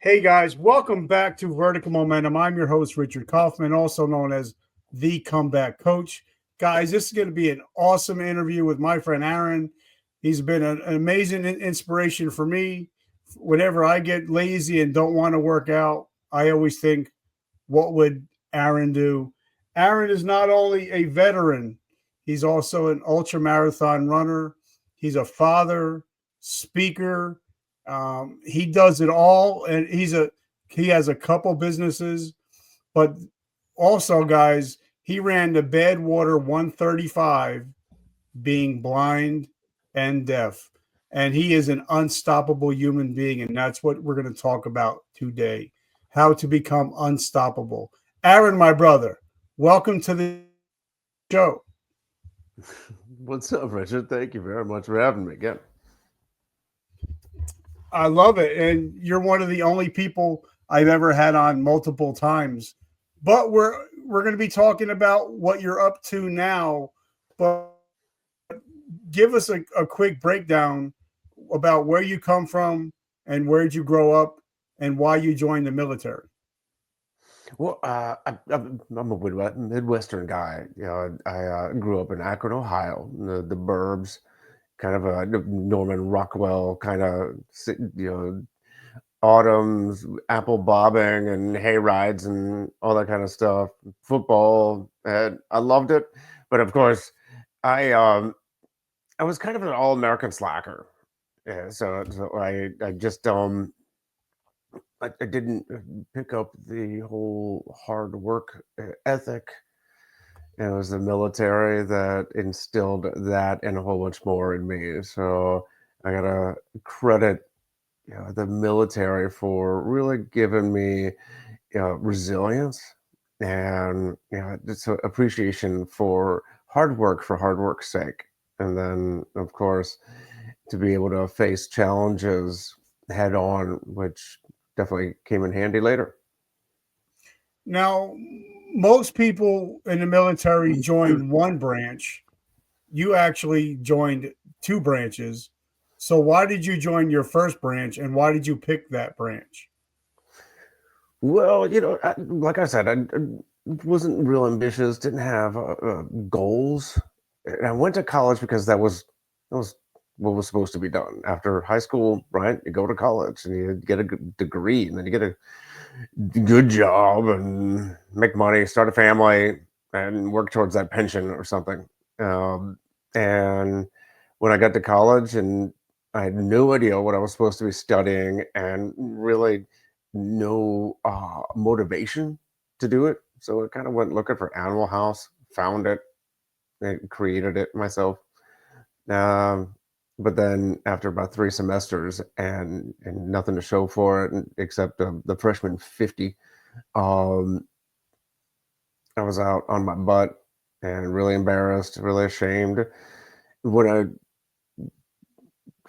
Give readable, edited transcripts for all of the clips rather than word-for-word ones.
Hey guys, welcome back to Vertical Momentum. I'm your host, Richard Kaufman, also known as the Comeback Coach. Guys, this is going to be an awesome interview with my friend Aaron. He's been an amazing inspiration for me. Whenever I get lazy and don't want to work out, I always think, what would Aaron do? Aaron is not only a veteran, he's also an ultra marathon runner. He's a father, speaker. He does it all, and he has a couple businesses, but also, guys, he ran the Badwater 135, being blind and deaf, and he is an unstoppable human being, and that's what we're going to talk about today: how to become unstoppable. Aaron, my brother, welcome to the show. What's up, Richard? Thank you very much for having me again. I love it, and you're one of the only people I've ever had on multiple times. But we're going to be talking about what you're up to now. But give us a quick breakdown about where you come from and where did you grow up and why you joined the military. Well, I'm a Midwestern guy. I grew up in Akron, Ohio, the burbs, kind of a Norman Rockwell kind of, autumns, apple bobbing and hay rides and all that kind of stuff. Football, and I loved it, but of course, I um, I was kind of an all-American slacker. Yeah, so I just I didn't pick up the whole hard work ethic. It was the military that instilled that and a whole bunch more in me. So I gotta credit, the military for really giving me, resilience and just appreciation for hard work's sake. And then, of course, to be able to face challenges head on, which definitely came in handy later. Now, most people in the military join one branch. You actually joined two branches. So why did you join your first branch and why did you pick that branch? Well, like I said, I wasn't real ambitious, didn't have goals. And I went to college because that was what was supposed to be done after high school, right? You go to college and you get a good degree, and then you get a good job and make money, start a family, and work towards that pension or something. Um, and when I got to college, and I had no idea what I was supposed to be studying, and really no motivation to do it. So I kind of went looking for Animal House, found it, and created it myself. Um, but then after about 3 semesters and nothing to show for it except the freshman 50, um, I was out on my butt and really embarrassed, really ashamed. When I,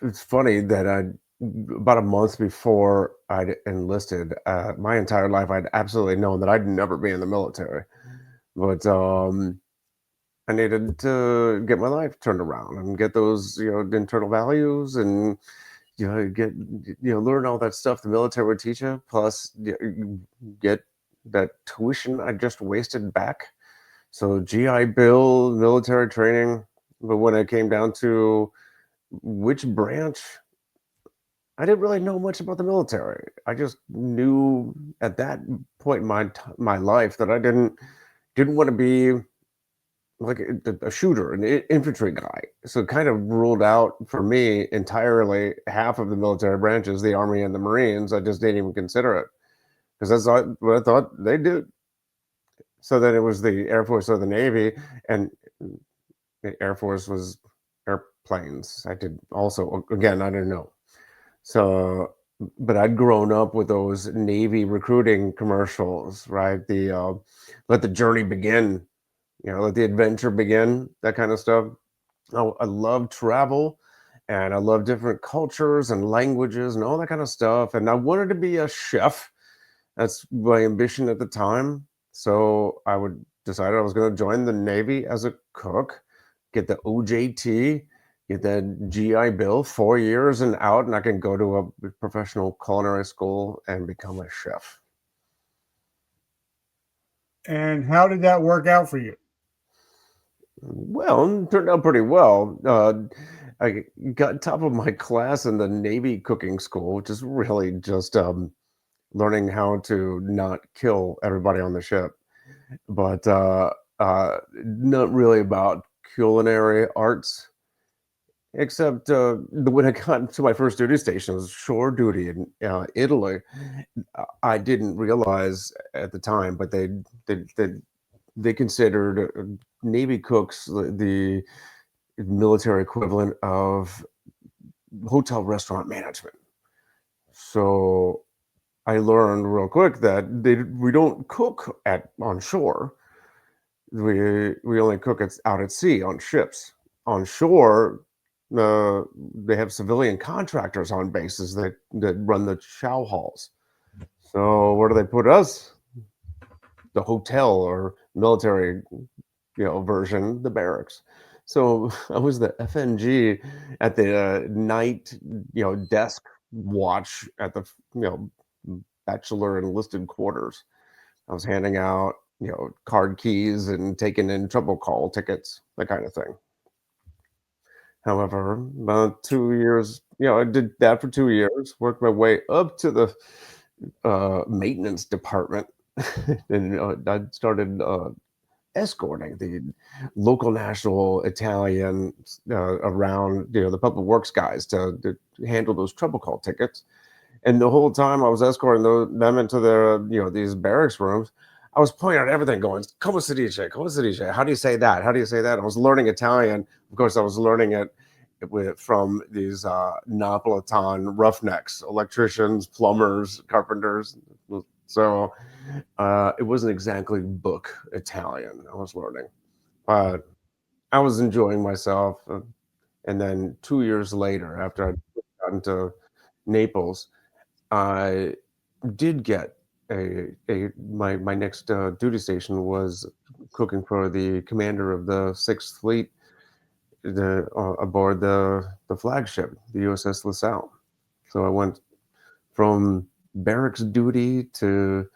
it's funny that about a month before I'd enlisted, my entire life I'd absolutely known that I'd never be in the military, but I needed to get my life turned around and get those, internal values and get learn all that stuff the military would teach you. Plus, get that tuition I just wasted back. So GI Bill, military training. But when it came down to which branch, I didn't really know much about the military. I just knew at that point in my life that I didn't want to be like a shooter, an infantry guy. So it kind of ruled out for me entirely half of the military branches, the Army and the Marines. I just didn't even consider it because that's what I thought they did. So then it was the Air Force or the Navy, and the Air Force was airplanes. I did also, again, I didn't know. So, but I'd grown up with those Navy recruiting commercials, right? The let the journey begin, let the adventure begin, that kind of stuff. I love travel and I love different cultures and languages and all that kind of stuff. And I wanted to be a chef. That's my ambition at the time. So I would decided I was going to join the Navy as a cook, get the OJT, get that GI Bill, 4 years and out, and I can go to a professional culinary school and become a chef. And how did that work out for you? Well, it turned out pretty well. I got top of my class in the Navy cooking school, which is really just learning how to not kill everybody on the ship, but not really about culinary arts. Except when I got to my first duty station, it was shore duty in Italy. I didn't realize at the time, but they considered Navy cooks the military equivalent of hotel restaurant management. So I learned real quick that we don't cook on shore. We only cook out at sea on ships. On shore, they have civilian contractors on bases that run the chow halls. So where do they put us? The hotel or military, version, the barracks. So I was the FNG at the night, desk watch at the, bachelor enlisted quarters. I was handing out, card keys and taking in trouble call tickets, that kind of thing. However, about 2 years, I did that for 2 years, worked my way up to the maintenance department, and I started escorting the local national Italian around, the public works guys to handle those trouble call tickets. And the whole time I was escorting them into their, these barracks rooms, I was pointing out everything, going, "Come si dice? Come si dice? How do you say that? How do you say that?" I was learning Italian. Of course, I was learning it from these Napolitan roughnecks, electricians, plumbers, carpenters. So it wasn't exactly book Italian I was learning, but I was enjoying myself. And then 2 years later, after I'd gotten to Naples, I did get my next duty station was cooking for the commander of the Sixth Fleet, aboard the flagship, the USS LaSalle. So I went from barracks duty to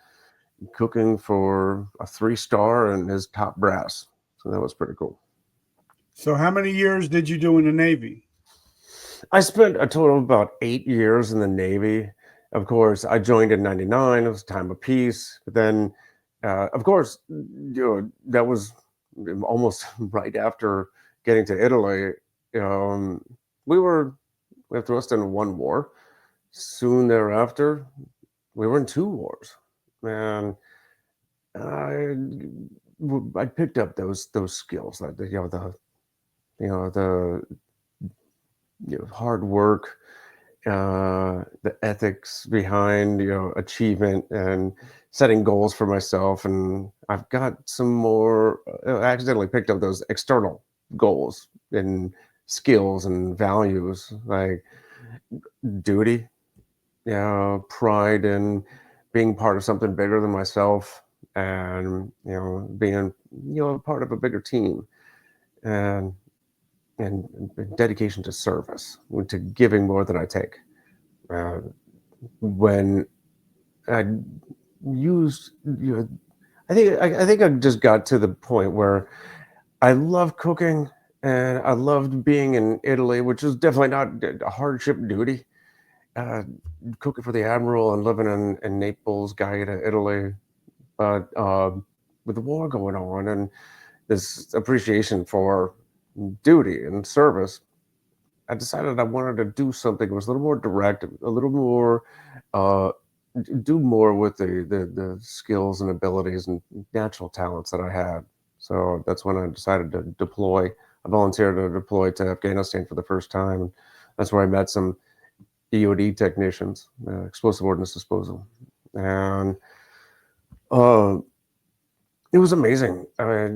cooking for a 3-star and his top brass. So that was pretty cool. So how many years did you do in the Navy? I spent a total of about 8 years in the Navy. Of course, I joined in '99. It was time of peace. But then, of course, that was almost right after getting to Italy. Um, we were thrust into one war. Soon thereafter, we were in 2 wars. And I I picked up those skills, like the hard work, the ethics behind achievement and setting goals for myself. And I've got some more. I accidentally picked up those external goals and skills and values like duty, pride in being part of something bigger than myself, and being part of a bigger team, and and dedication to service, to giving more than I take. Uh, when I used, I think I just got to the point where I love cooking and I loved being in Italy, which is definitely not a hardship duty. Uh, Cooking for the admiral and living in Naples, Gaeta, Italy, but with the war going on and this appreciation for duty and service, I decided I wanted to do something that was a little more direct, a little more, uh, do more with the skills and abilities and natural talents that I had. So that's when I decided to deploy. I volunteered to deploy to Afghanistan for the first time. That's where I met some E.O.D technicians, explosive ordnance disposal, and uh, it was amazing.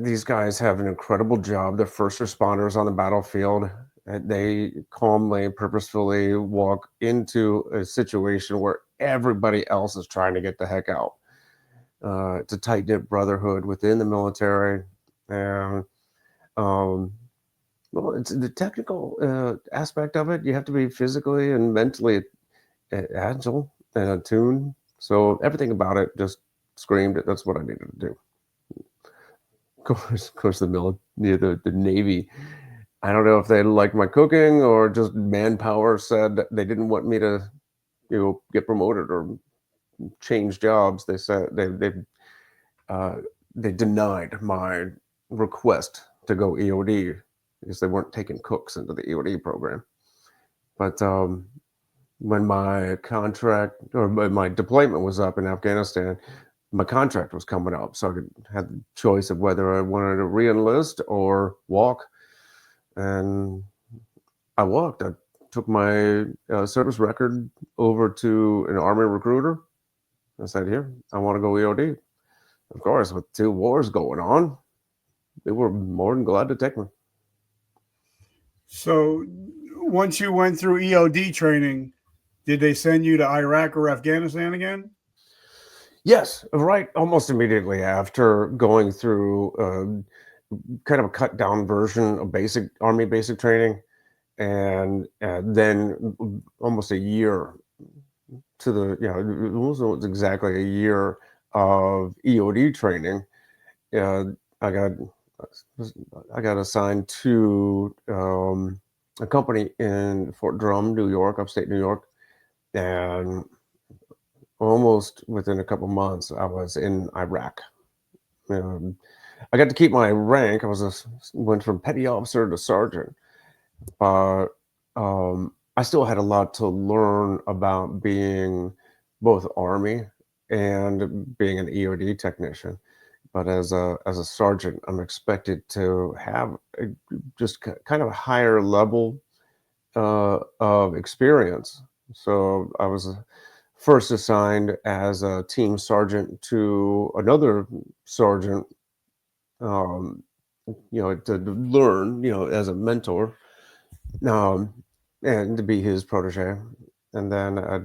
These guys have an incredible job. They're first responders on the battlefield. And they calmly, purposefully walk into a situation where everybody else is trying to get the heck out. It's a tight knit brotherhood within the military, and um, Well, it's the technical aspect of it. You have to be physically and mentally agile and attuned. So everything about it just screamed that's what I needed to do. Of course, the Navy. I don't know if they liked my cooking or just manpower said they didn't want me to, get promoted or change jobs. They said uh, they denied my request to go EOD because they weren't taking cooks into the EOD program. But when my contract or my deployment was up in Afghanistan, my contract was coming up, so I had the choice of whether I wanted to re-enlist or walk, and I walked. I took my service record over to an Army recruiter. I said, "Here, I want to go EOD." Of course, with 2 wars going on, they were more than glad to take me. So once you went through EOD training, did they send you to Iraq or Afghanistan again? Yes, right. Almost immediately after going through kind of a cut down version of basic Army basic training, and then almost a year to the it was exactly a year of EOD training. Uh, I got I got assigned to a company in Fort Drum, New York, upstate New York, and almost within a couple months, I was in Iraq. Um, I got to keep my rank. Went from petty officer to sergeant, but I still had a lot to learn about being both Army and being an EOD technician. But as a sergeant, I'm expected to have just kind of a higher level of experience. So I was first assigned as a team sergeant to another sergeant, um, to learn, as a mentor, um, and to be his protege. And then I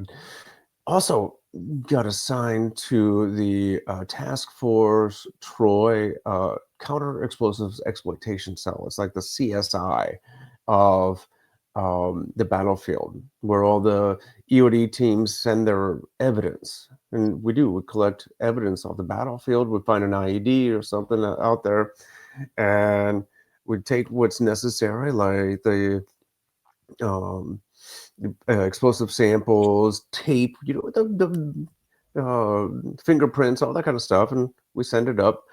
also got assigned to the Task Force Troy Counter Explosives Exploitation Cell. It's like the CSI of the battlefield, where all the EOD teams send their evidence. And we collect evidence off the battlefield. We find an IED or something out there, and we take what's necessary, like the um, explosive samples, tape, the fingerprints, all that kind of stuff, and we send it up.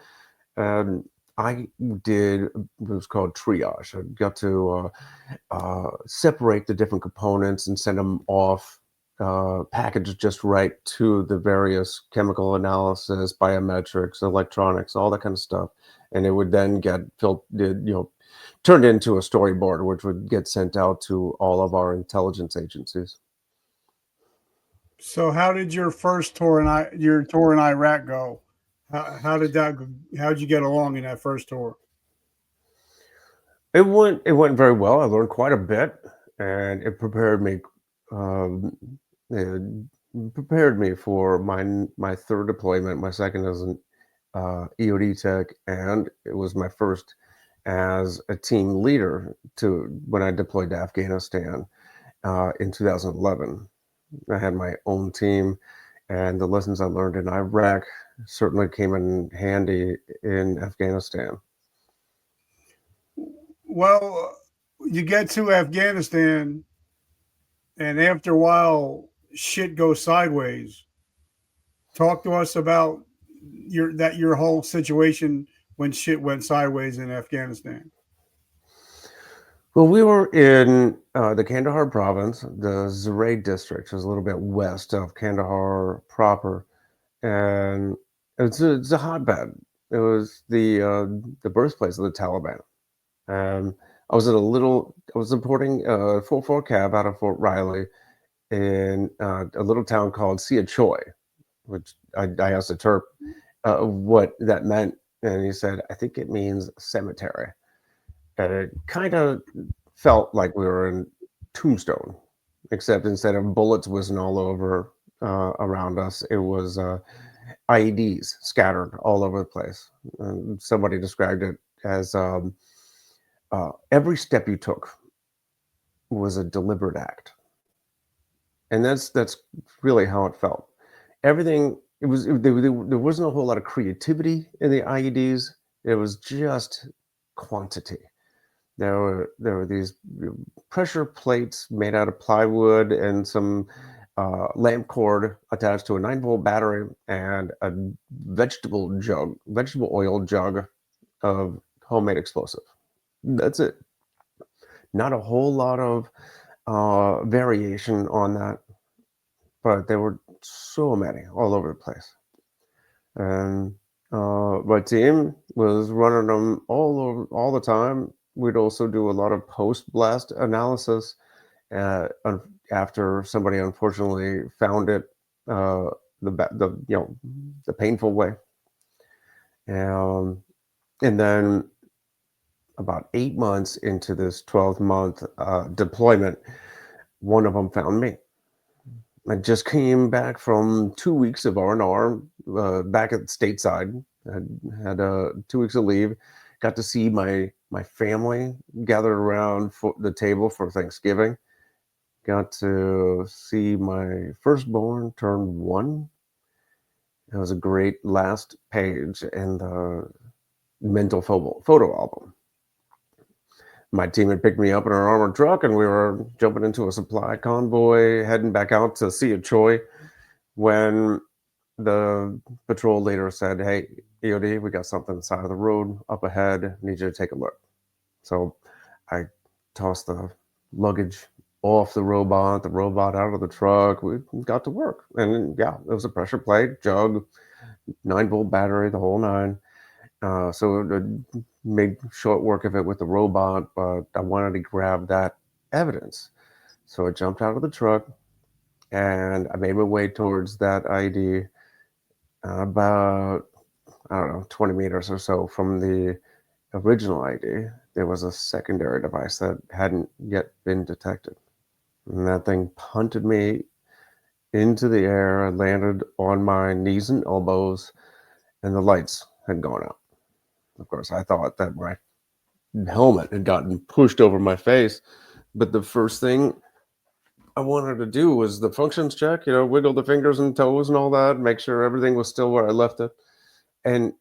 And I did what was called triage. I got to separate the different components and send them off packaged just right to the various chemical analysis, biometrics, electronics, all that kind of stuff. And it would then get turned into a storyboard, which would get sent out to all of our intelligence agencies. So how did your first your tour in Iraq go? How did that? How did you get along in that first tour? It went very well. I learned quite a bit, and it um, prepared me for my third deployment, my second as an EOD tech, and it was my first as a team leader to when I deployed to Afghanistan in 2011. I had my own team, and the lessons I learned in Iraq certainly came in handy in Afghanistan. Well, you get to Afghanistan, and after a while, shit goes sideways. Talk to us about your whole situation when shit went sideways in Afghanistan. Well, we were in the Kandahar province, the Zaray district, which is a little bit west of Kandahar proper, and it's a hotbed. It was the birthplace of the Taliban. Um, I was supporting a 4-4 cab out of Fort Riley in a little town called Sia Choi, which I asked the Terp what that meant, and he said, "I think it means cemetery." And it kind of felt like we were in Tombstone, except instead of bullets whizzing all over around us, it was IEDs scattered all over the place. And somebody described it as every step you took was a deliberate act, and that's really how it felt. Everything there wasn't a whole lot of creativity in the IEDs. It was just quantity. There were these pressure plates made out of plywood and some lamp cord attached to a 9-volt battery and a vegetable oil jug of homemade explosive. That's it. Not a whole lot of variation on that, but there were so many all over the place. And my team was running them all the time. We'd also do a lot of post-blast analysis after somebody unfortunately found it the painful way. And then about 8 months into this 12-month deployment, one of them found me. I just came back from 2 weeks of R&R back at stateside. I had 2 weeks of leave. Got to see my family gathered around the table for Thanksgiving. Got to see my firstborn turn 1. It was a great last page in the mental photo album. My team had picked me up in an armored truck, and we were jumping into a supply convoy, heading back out to Sea of Troy, when the patrol leader said, "Hey, E.O.D, we got something on the side of the road up ahead. Need you to take a look." So I tossed the luggage off the robot out of the truck. We got to work. And yeah, it was a pressure plate, jug, 9-volt battery, the whole nine. So it made short work of it with the robot, but I wanted to grab that evidence. So I jumped out of the truck and I made my way towards that ID about, 20 meters or so from the original ID. There was a secondary device that hadn't yet been detected. And that thing punted me into the air. I landed on my knees and elbows, and the lights had gone out. Of course, I thought that my helmet had gotten pushed over my face, but the first thing I wanted to do was the functions check, wiggle the fingers and toes and all that, make sure everything was still where I left it. And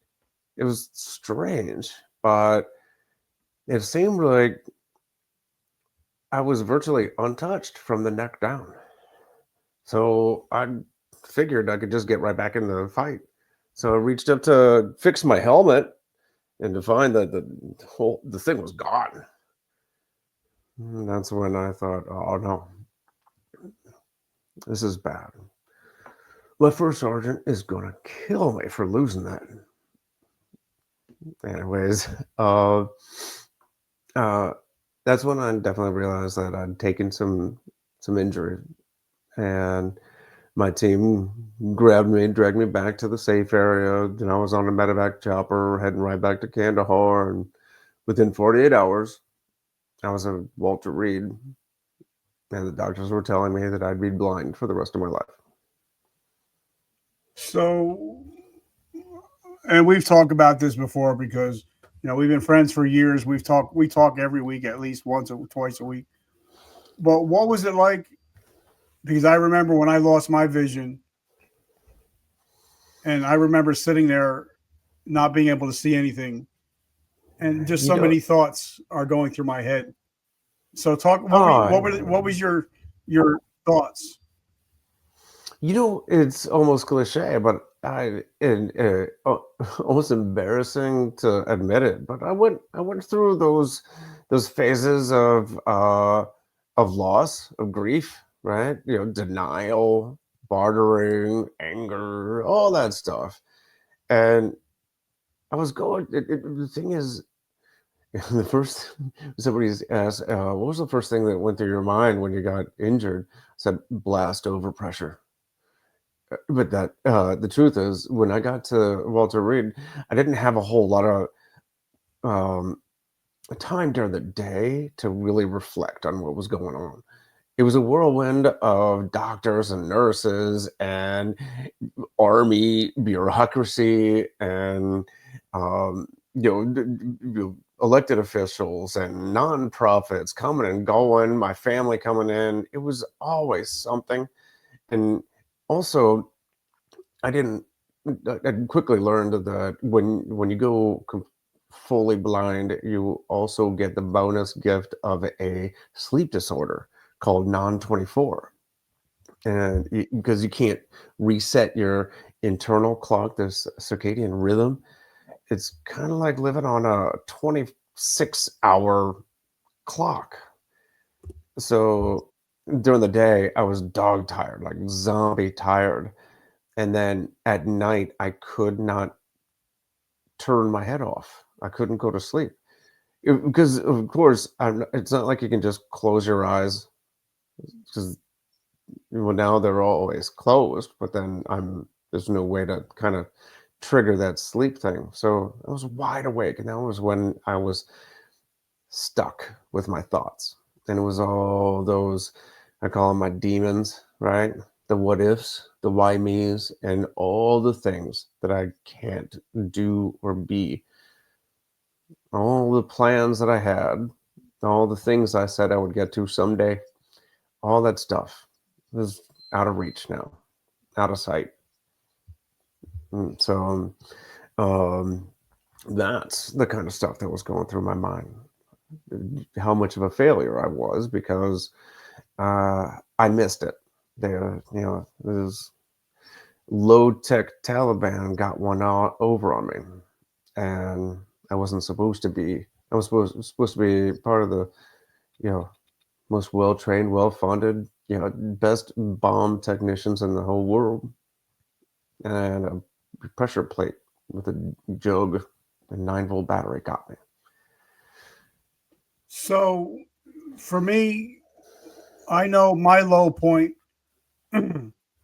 it was strange, but it seemed like I was virtually untouched from the neck down. So I figured I could just get right back into the fight. So I reached up to fix my helmet and to find that the thing was gone. And that's when I thought, oh no, this is bad. My first sergeant is gonna kill me for losing that. Anyways, that's when I definitely realized that I'd taken some injury, and my team grabbed me, dragged me back to the safe area, and I was on a medevac chopper heading right back to Kandahar. And within 48 hours, I was at Walter Reed, and the doctors were telling me that I'd be blind for the rest of my life. So, and we've talked about this before because we've been friends for years. We talk every week, at least once or twice a week. But what was it like? Because I remember when I lost my vision, and I remember sitting there not being able to see anything, and just so many thoughts are going through my head. So talk. What was your thoughts? It's almost cliche, but almost embarrassing to admit it. But I went through those phases of loss, of grief, right? Denial, bartering, anger, all that stuff. And I was going. The thing is, the first somebody's asked, what was the first thing that went through your mind when you got injured? I said, blast overpressure. But that the truth is, when I got to Walter Reed, I didn't have a whole lot of time during the day to really reflect on what was going on. It was a whirlwind of doctors and nurses and Army bureaucracy and elected officials and nonprofits coming and going, my family coming in. It was always something. And also, I didn't. I quickly learned that when you go fully blind, you also get the bonus gift of a sleep disorder called non-24, and because you can't reset your internal clock, this circadian rhythm, it's kind of like living on a 26-hour clock. So during the day, I was dog tired, like zombie tired. And then at night, I could not turn my head off. I couldn't go to sleep. Because, of course, it's not like you can just close your eyes because, well, now they're always closed, but then there's no way to kind of trigger that sleep thing. So I was wide awake. And that was when I was stuck with my thoughts. And it was all those, I call them my demons, right? The what ifs, the why me's, and all the things that I can't do or be. All the plans that I had, all the things I said I would get to someday, all that stuff is out of reach now, out of sight. So that's the kind of stuff that was going through my mind. How much of a failure I was because I missed it. This low-tech Taliban got one over on me, and I wasn't supposed to be. I was supposed to be part of the, most well-trained, well-funded, best bomb technicians in the whole world, and a pressure plate with a jug and 9-volt battery got me. So for me, I know my low point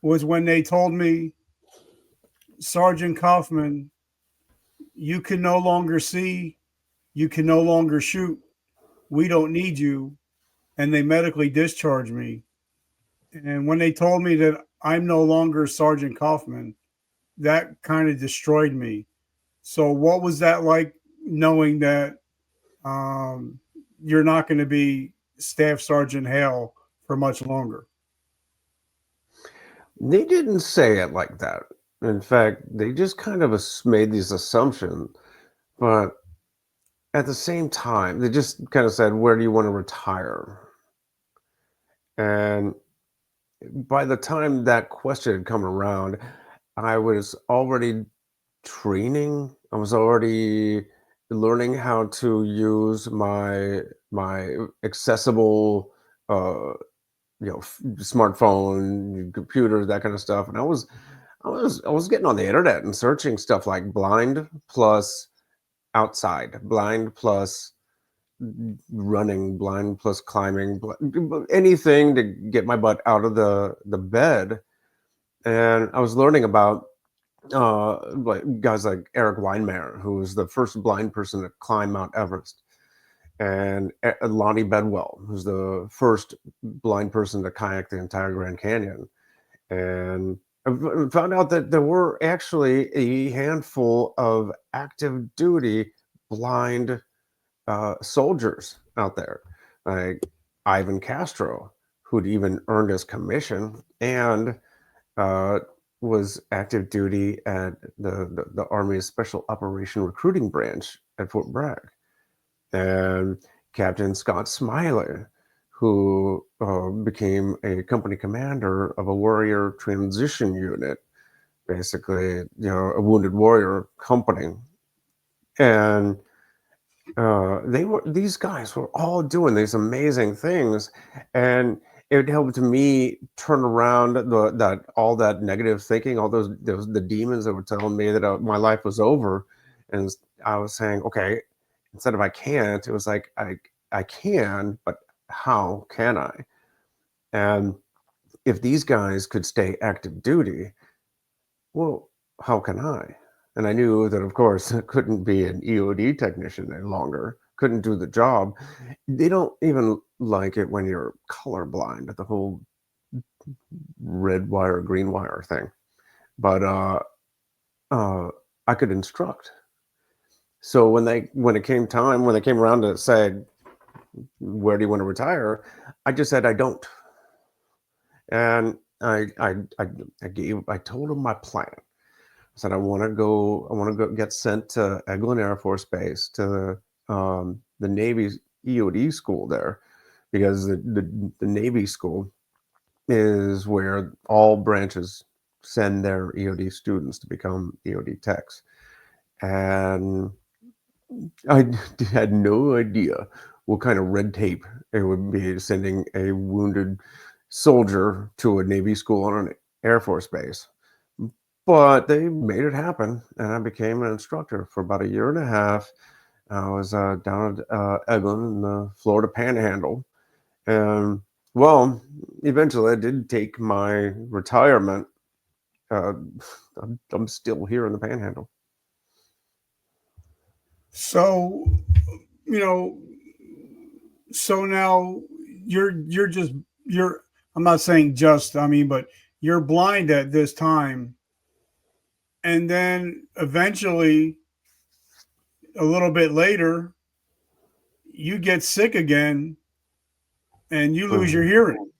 was when they told me, Sergeant Kaufman, you can no longer see, you can no longer shoot, we don't need you. And they medically discharged me. And when they told me that I'm no longer Sergeant Kaufman, that kind of destroyed me. So, what was that like, knowing that you're not going to be Staff Sergeant Hale for much longer? They didn't say it like that. In fact, they just kind of made these assumptions, but at the same time, they just kind of said, "Where do you want to retire?" And by the time that question had come around, I was already training. I was already learning how to use my accessible, uh, smartphone, computer, that kind of stuff. And I was getting on the internet and searching stuff like blind plus outside, blind plus running, blind plus climbing, anything to get my butt out of the bed. And I was learning about like guys like Eric Weinmeier, who was the first blind person to climb Mount Everest, and Lonnie Bedwell, who's the first blind person to kayak the entire Grand Canyon. And I found out that there were actually a handful of active duty blind soldiers out there, like Ivan Castro, who'd even earned his commission and uh, was active duty at the Army's Special Operation Recruiting Branch at Fort Bragg, and Captain Scott Smiley, who became a company commander of a warrior transition unit, basically, a wounded warrior company. And these guys were all doing these amazing things, and it helped me turn around all that negative thinking, all those the demons that were telling me that my life was over. And I was saying, okay, instead of I can't, it was like I can, but how can I? And if these guys could stay active duty, well, how can I? And I knew that, of course, I couldn't be an E.O.D. technician any longer, couldn't do the job. They don't even like it when you're colorblind, the whole red wire, green wire thing. But I could instruct. So when it came time, when they came around to say, where do you want to retire? I just said, I don't. And I told them my plan. I said, I want to go get sent to Eglin Air Force Base to the Navy's EOD school there, because the Navy school is where all branches send their EOD students to become EOD techs. And I had no idea what kind of red tape it would be sending a wounded soldier to a Navy school on an Air Force base. But they made it happen, and I became an instructor for about a year and a half. I was down at Eglin in the Florida Panhandle. And, well, eventually I did take my retirement. I'm still here in the Panhandle. So, you know, so now you're I'm not saying just, I mean, but you're blind at this time. And then eventually, a little bit later, you get sick again and you lose your hearing.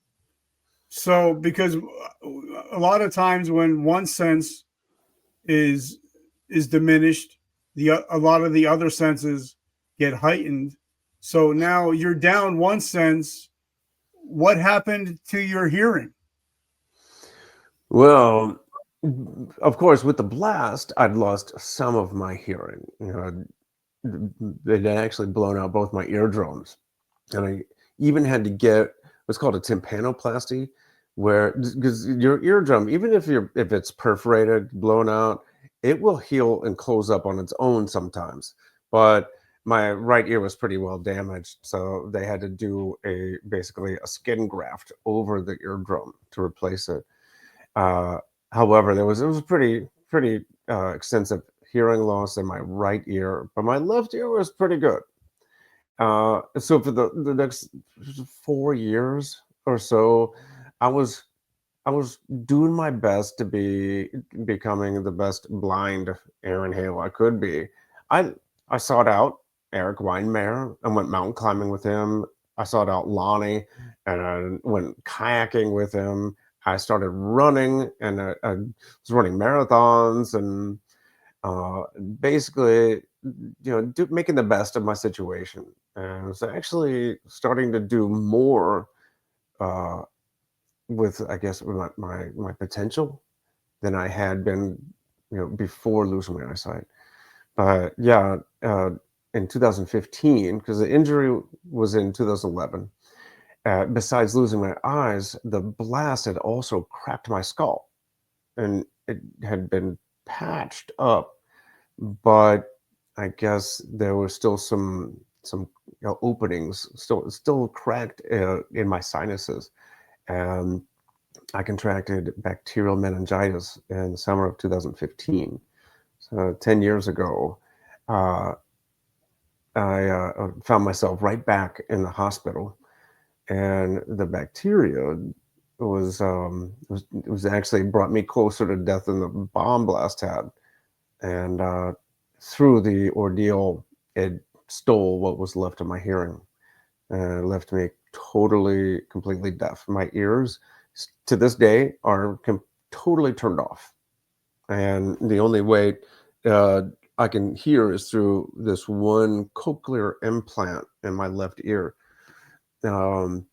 So, because a lot of times when one sense is diminished, a lot of the other senses get heightened. So now you're down one sense. What happened to your hearing? Well, of course, with the blast, I'd lost some of my hearing. They'd actually blown out both my eardrums, and I even had to get what's called a tympanoplasty, where, because your eardrum, even if it's perforated, blown out, it will heal and close up on its own sometimes. But my right ear was pretty well damaged, so they had to do basically a skin graft over the eardrum to replace it. However, it was pretty extensive hearing loss in my right ear, but my left ear was pretty good. So for the next 4 years or so, I was doing my best to be becoming the best blind Aaron Hale I could be. I sought out Eric Weinmeier and went mountain climbing with him. I sought out Lonnie and I went kayaking with him. I started running, and I was running marathons, and basically, making the best of my situation. And I was actually starting to do more with, I guess, my potential than I had been, before losing my eyesight. But yeah, in 2015, because the injury was in 2011. Besides losing my eyes, the blast had also cracked my skull, and it had been patched up, but I guess there were still some openings, still cracked in my sinuses, and I contracted bacterial meningitis in the summer of 2015. So 10 years ago, uh, I found myself right back in the hospital. And the bacteria was actually brought me closer to death than the bomb blast had. And through the ordeal, it stole what was left of my hearing, and it left me completely deaf. My ears, to this day, are totally turned off, and the only way I can hear is through this one cochlear implant in my left ear. Um,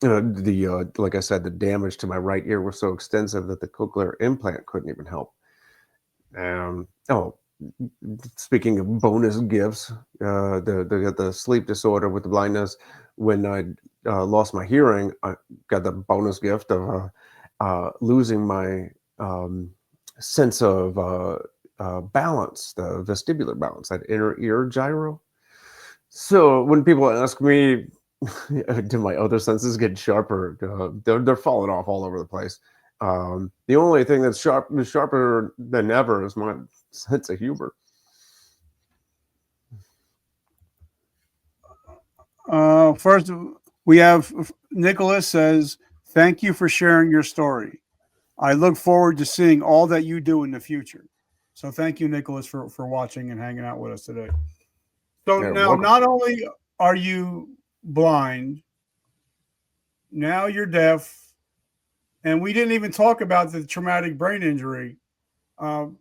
like I said, the damage to my right ear was so extensive that the cochlear implant couldn't even help. Oh, speaking of bonus gifts, the sleep disorder with the blindness, when I lost my hearing, I got the bonus gift of losing my sense of balance, the vestibular balance, that inner ear gyro. So when people ask me, do my other senses get sharper? They're falling off all over the place. The only thing that's sharper than ever is my sense of humor. First, we have Nicholas says, "Thank you for sharing your story. I look forward to seeing all that you do in the future." So thank you, Nicholas, for watching and hanging out with us today. So Yeah, now, welcome. not only are you blind, now you're deaf, and we didn't even talk about the traumatic brain injury. And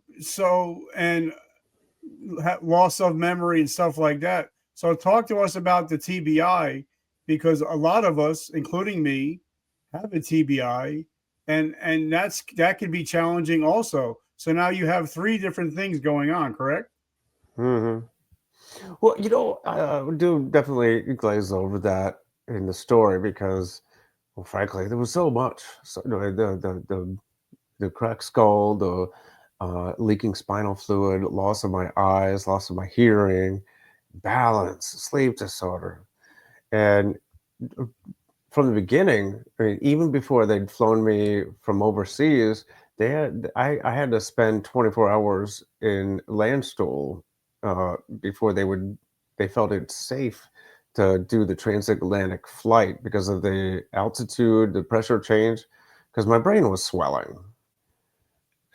loss of memory and stuff like that. So talk to us about the TBI, because a lot of us, including me, have a TBI, and that can be challenging also. So now you have three different things going on, correct? Hmm. Well, I do definitely glaze over that in the story because, well, frankly, there was so much. So, the cracked skull, the leaking spinal fluid, loss of my eyes, loss of my hearing, balance, sleep disorder, and from the beginning, I mean, even before they'd flown me from overseas, I had to spend 24 hours in Landstuhl before they felt it safe to do the transatlantic flight because of the altitude, the pressure change, because my brain was swelling.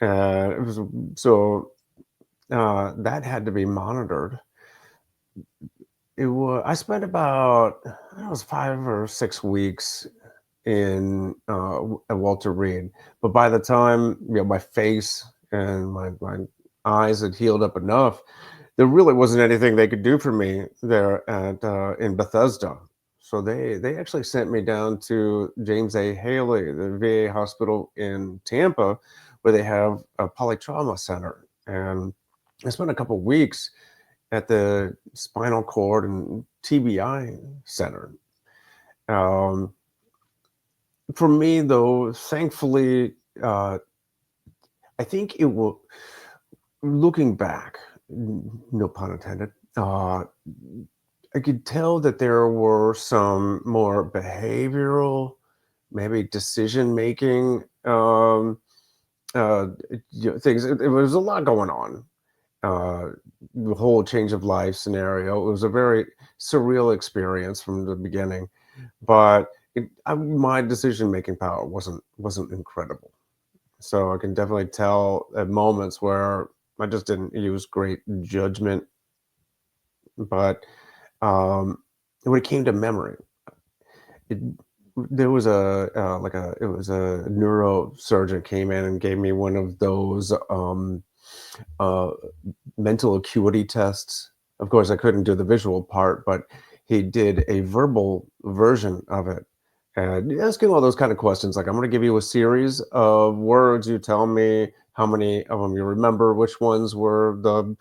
It was so that had to be monitored. I spent about, it was 5 or 6 weeks in at Walter Reed. But by the time my face and my eyes had healed up enough, there really wasn't anything they could do for me there at in Bethesda. So they actually sent me down to James A. Haley, the VA hospital in Tampa, where they have a polytrauma center, and I spent a couple weeks at the spinal cord and TBI center. Um, for me, though, thankfully, uh, I think it will. Looking back, no pun intended. I could tell that there were some more behavioral, maybe decision making uh, things. There was a lot going on. The whole change of life scenario. It was a very surreal experience from the beginning, but my decision making power wasn't incredible. So I can definitely tell at moments where I just didn't use great judgment. But when it came to memory, it, there was it was a neurosurgeon came in and gave me one of those uh, mental acuity tests. Of course, I couldn't do the visual part, but he did a verbal version of it. And asking all those kind of questions, like I'm going to give you a series of words. You tell me how many of them you remember, which ones were the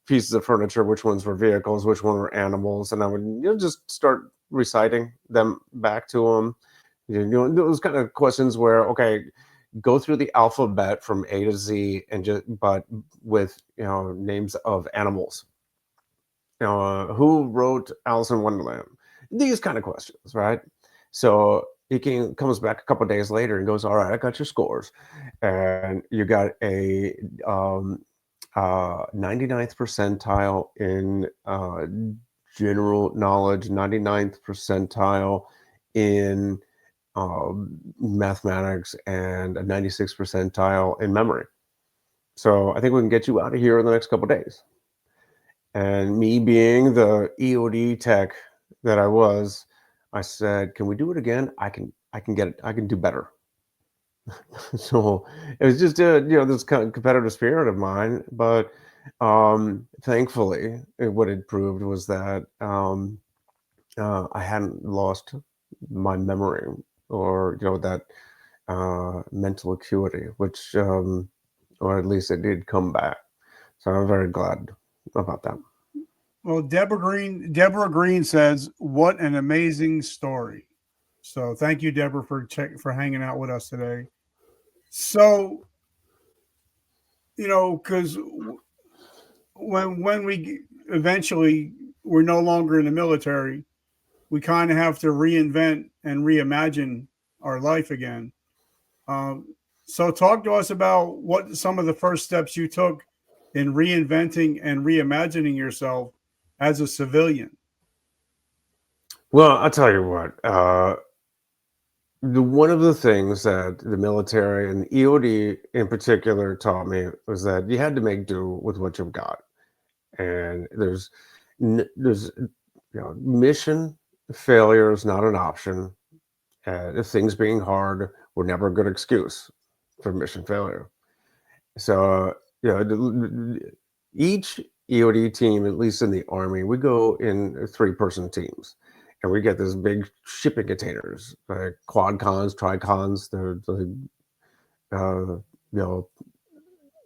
pieces of furniture, which ones were vehicles, which one were animals, and I would just start reciting them back to him. Those kind of questions where, okay, go through the alphabet from A to Z, and just but with names of animals. Who wrote Alice in Wonderland? These kind of questions, right? So comes back a couple of days later and goes, "All right, I got your scores, and you got a 99th percentile in general knowledge, 99th percentile in mathematics, and a 96th percentile in memory. So I think we can get you out of here in the next couple of days." And me being the E.O.D tech that I was, I said, "Can we do it again? I can get it. I can do better." So it was just this kind of competitive spirit of mine. But thankfully, what it proved was that I hadn't lost my memory, or that mental acuity, which or at least it did come back. So I'm very glad about that. Well, Deborah Green says, "What an amazing story." So thank you, Deborah, for hanging out with us today. So because when we eventually we're no longer in the military, we kind of have to reinvent and reimagine our life again. Um, so talk to us about what some of the first steps you took in reinventing and reimagining yourself as a civilian. Well, I'll tell you what. One of the things that the military and E.O.D in particular taught me was that you had to make do with what you've got. And there's mission failure is not an option. If things being hard were never a good excuse for mission failure. So, each EOD team, at least in the Army, we go in 3-person teams, and we get this big shipping containers, like quad cons, tricons. Uh, you know,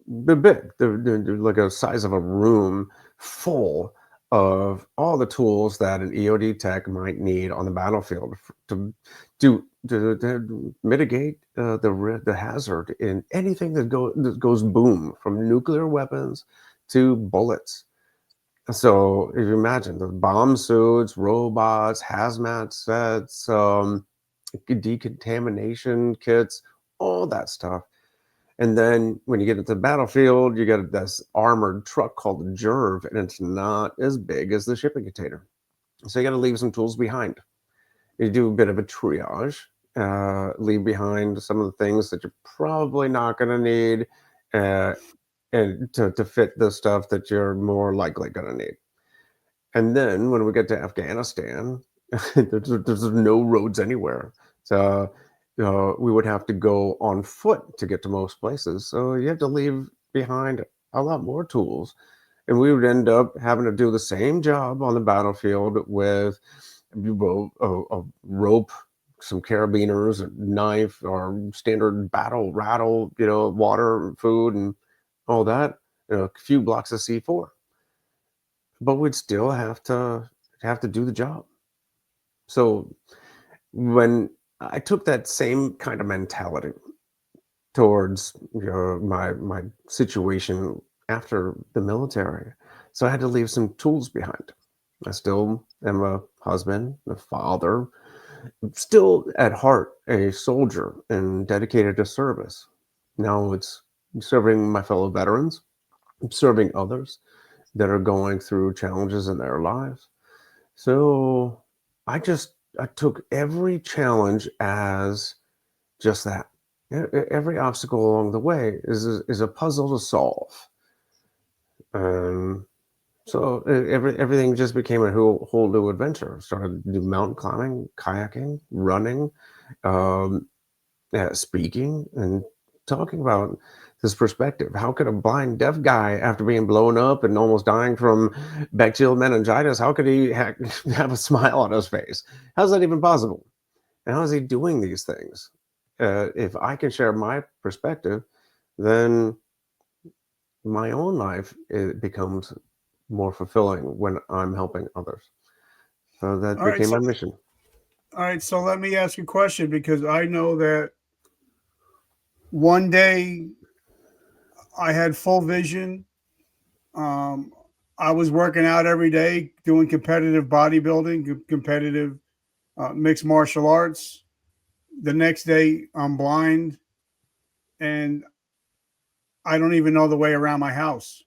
they're big. They're like a size of a room full of all the tools that an EOD tech might need on the battlefield to mitigate the hazard in anything that goes boom, from nuclear weapons to bullets. So if you imagine the bomb suits, robots, hazmat sets, decontamination kits, all that stuff. And then when you get into the battlefield, you get this armored truck called the Jerv, and it's not as big as the shipping container. So you got to leave some tools behind. You do a bit of a triage, leave behind some of the things that you're probably not going to need, and to fit the stuff that you're more likely going to need. And then when we get to Afghanistan, there's no roads anywhere. So we would have to go on foot to get to most places. So you have to leave behind a lot more tools. And we would end up having to do the same job on the battlefield with a rope, some carabiners, a knife, or standard battle rattle, water, food, and all that, a few blocks of C4. But we'd still have to do the job. So when I took that same kind of mentality towards my situation after the military, so I had to leave some tools behind. I still am a husband, a father, still at heart a soldier and dedicated to service. Now it's serving my fellow veterans, serving others that are going through challenges in their lives. So I took every challenge as just that. Every obstacle along the way is a puzzle to solve. So everything just became a whole new adventure. Started to do mountain climbing, kayaking, running, speaking, and talking about this perspective. How could a blind deaf guy, after being blown up and almost dying from bacterial meningitis, how could he have a smile on his face? How's that even possible? And how is he doing these things? If I can share my perspective, then my own life, it becomes more fulfilling when I'm helping others. So that All right, became so my mission. let me ask you a question, because I know that one day I had full vision. Um, I was working out every day, doing competitive bodybuilding, competitive mixed martial arts. The next day, I'm blind and I don't even know the way around my house.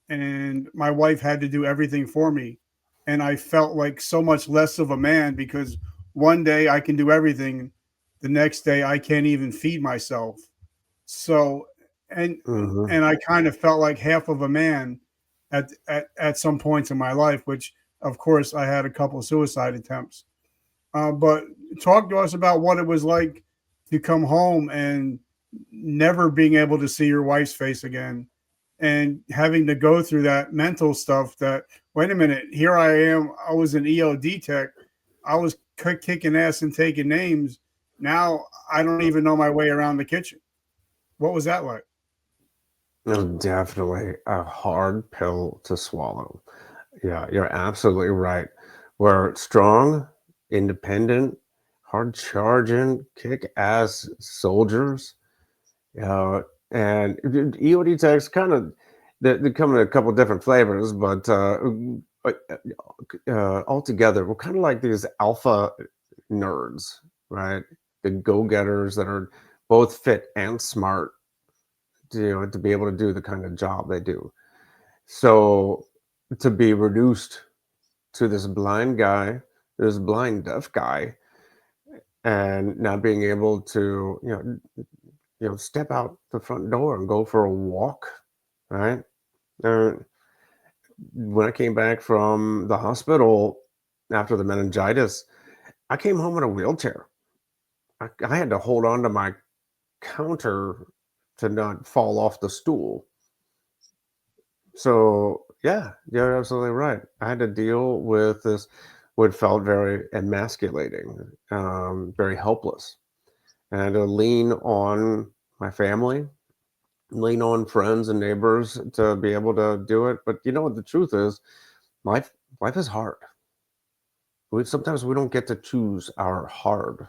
And my wife had to do everything for me. And I felt like so much less of a man, because one day I can do everything, the next day I can't even feed myself. So, and Mm-hmm. and I kind of felt like half of a man at some points in my life, which of course I had a couple of suicide attempts. But talk to us about what it was like to come home and never being able to see your wife's face again, and having to go through that mental stuff that, wait a minute, here I am, I was an EOD tech, I was kicking ass and taking names. Now I don't even know my way around the kitchen. What was that like? It was definitely a hard pill to swallow. Yeah, you're absolutely right. We're strong, independent, hard charging, kick ass soldiers. Uh, and EOD techs they come in a couple different flavors, but altogether, we're kind of like these alpha nerds, right? The go-getters that are both fit and smart to be able to do the kind of job they do. So to be reduced to this blind guy, this blind deaf guy, and not being able to, step out the front door and go for a walk, right? Uh, when I came back from the hospital after the meningitis, I came home in a wheelchair. I had to hold on to my counter to not fall off the stool. So yeah, you're absolutely right. I had to deal with this, what felt very emasculating, very helpless. And I had to lean on my family, lean on friends and neighbors to be able to do it. But you know what the truth is, life life is hard. Sometimes we don't get to choose our hard.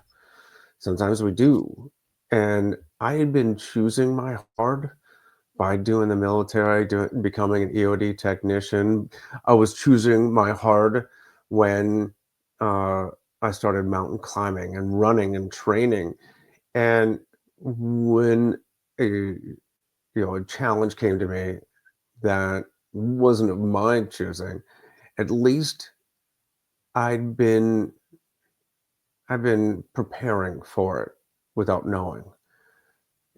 Sometimes we do. And I had been choosing my hard by doing the military, becoming an EOD technician. I was choosing my hard when uh, I started mountain climbing and running and training. And when a challenge came to me that wasn't of my choosing, at least I'd been I've been preparing for it without knowing.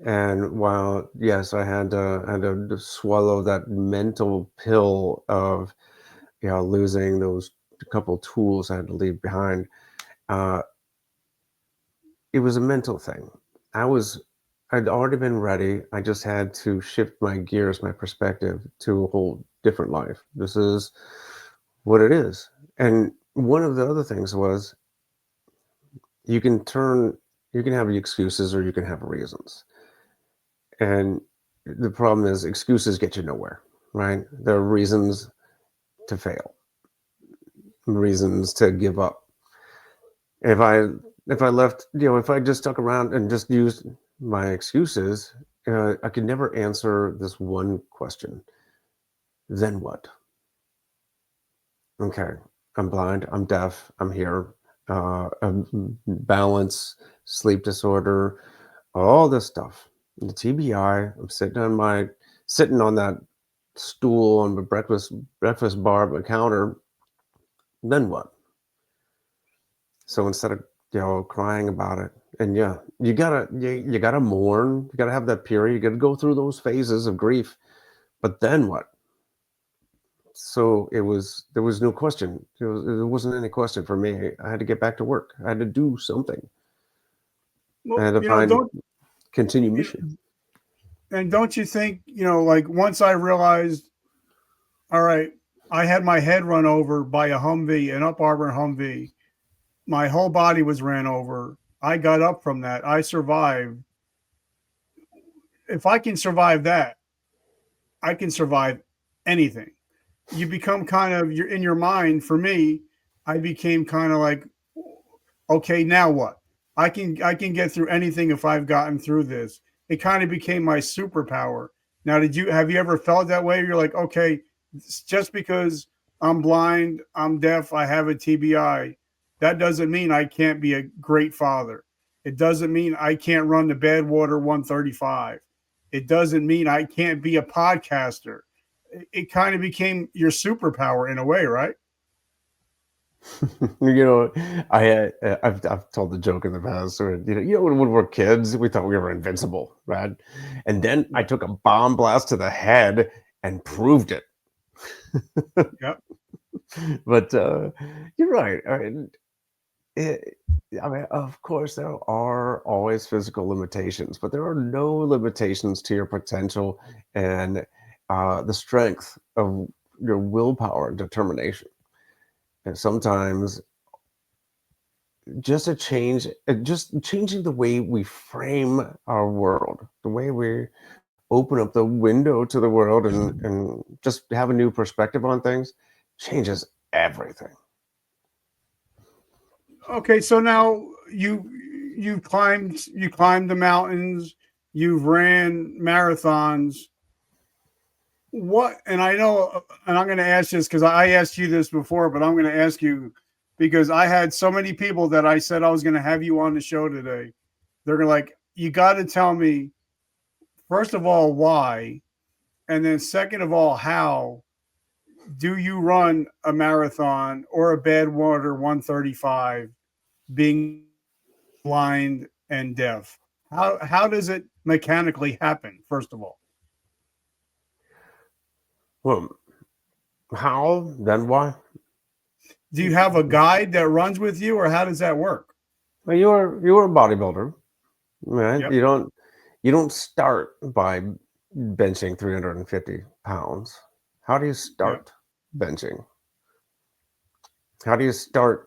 And while yes, I had to swallow that mental pill of losing those couple tools I had to leave behind. Uh, it was a mental thing. I'd already been ready. I just had to shift my gears, my perspective to a whole different life. This is what it is. And one of the other things was you can turn, you can have excuses or you can have reasons. And the problem is excuses get you nowhere, right? There are reasons to fail, reasons to give up. If I if I left, if I just stuck around and just used my excuses, I could never answer this one question. Then what? Okay, I'm blind, I'm deaf, I'm here, balance, sleep disorder, all this stuff. The TBI, I'm sitting on that stool on the breakfast bar at the counter. Then what? So instead of crying about it, and yeah, you gotta mourn, you gotta have that period, you gotta go through those phases of grief. But then what? So there was no question. There wasn't any question for me. I had to get back to work. I had to do something. I Well, had to find don't continue you mission. and don't you think, like once I realized, all right, I had my head run over by a Humvee, an Up Arbor Humvee. My whole body was ran over. I got up from that. I survived. If I can survive that, I can survive anything. You become kind of, you're in your mind. For me, I became kind of like, okay, now what? I can get through anything if I've gotten through this. It kind of became my superpower. Now, have you ever felt that way? You're like, okay, just because I'm blind, I'm deaf, I have a TBI, that doesn't mean I can't be a great father. It doesn't mean I can't run the Badwater 135. It doesn't mean I can't be a podcaster. It kind of became your superpower in a way, right? you know, I've told the joke in the past, or when we were kids, we thought we were invincible, right? And then I took a bomb blast to the head and proved it. Yep. But you're right. It, I mean, of course, there are always physical limitations, but there are no limitations to your potential and the strength of your willpower and determination. And sometimes just changing the way we frame our world, the way we open up the window to the world and just have a new perspective on things changes everything. Okay, so now you climbed the mountains, you've ran marathons. What, and I know, and I'm going to ask this because I asked you this before, but I'm going to ask you because I had so many people that I said I was going to have you on the show today. They're gonna like, you got to tell me first of all why, and then second of all how do you run a marathon or a Badwater 135 being blind and deaf? How does it mechanically happen? First of all, Well, How? Then why? Do you have a guide that runs with you, or how does that work? Well, you're a bodybuilder, right? Yep. You don't start by benching 350 pounds. How do you Yep. start benching? How do you start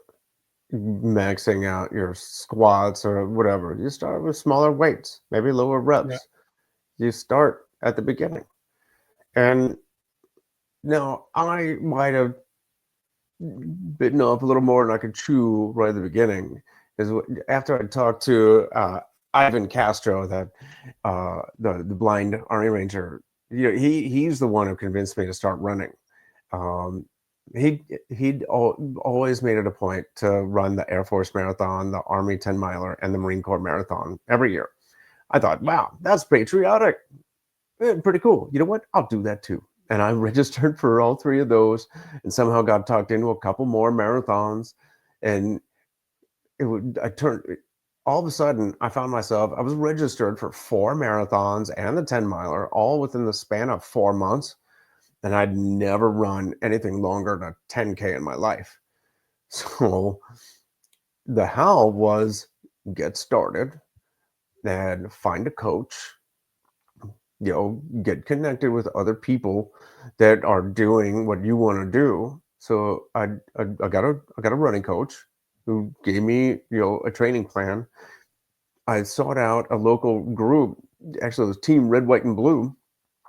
maxing out your squats or whatever? You start with smaller weights, maybe lower Yeah. reps. You start at the beginning. And now I might have bitten off a little more than I could chew right at the beginning. Is after I talked to Ivan Castro, that the blind Army Ranger. He's the one who convinced me to start running. Um, he'd always made it a point to run the Air Force Marathon, the Army 10-miler, and the Marine Corps Marathon every year. I thought, wow, that's patriotic. Pretty cool. You know what? I'll do that too. And I registered for all three of those and somehow got talked into a couple more marathons. And I turned, all of a sudden, I found myself, I was registered for 4 marathons and the 10-miler, all within the span of 4 months. And I'd never run anything longer than a 10K in my life. So the how was get started and find a coach, get connected with other people that are doing what you want to do. So I got a running coach who gave me, a training plan. I sought out a local group, actually it was Team Red, White, and Blue,